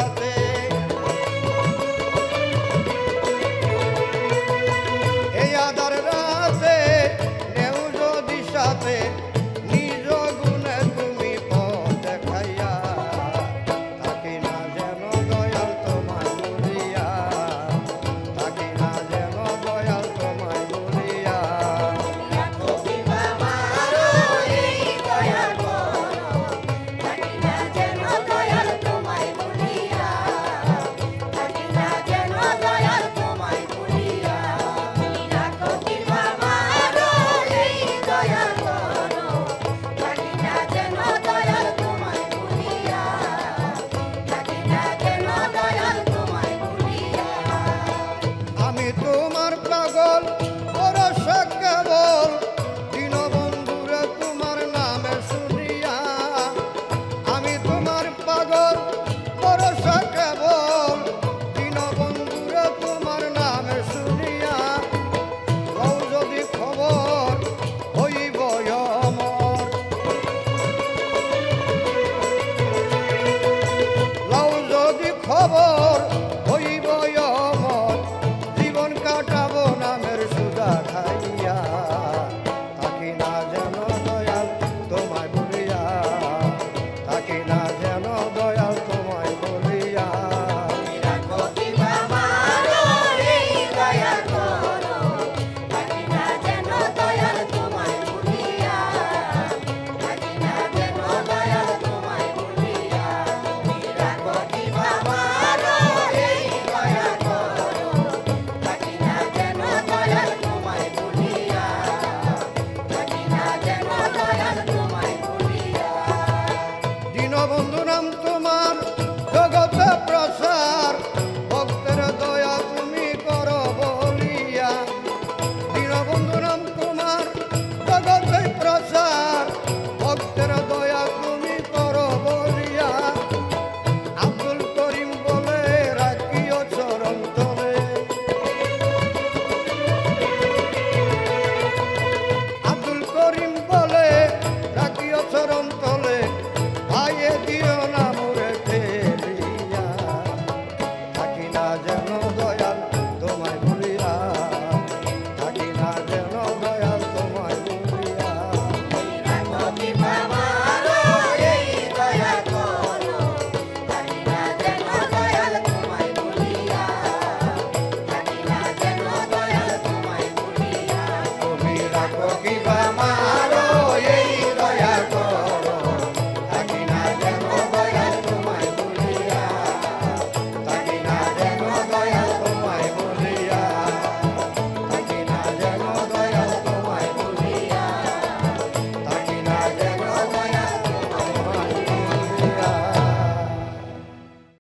রাতে এই আধার রাতে নেও যদি সাথে নিজ গুণে তুমি পথ দেখাইয়া থাকি না যেন দয়াল তোমায় ভুলিয়া থাকি না যেন দয়াল তোমায় ভুলিয়া আমি তোমার পাগল পরশ কেবল দীনবন্ধুরে তোমার নামে শুনিয়া আমি তোমার পাগল পরশ কেবল দীনবন্ধুরে তোমার নামে শুনিয়া লও যদি খবর হইব অমর লও যদি খবর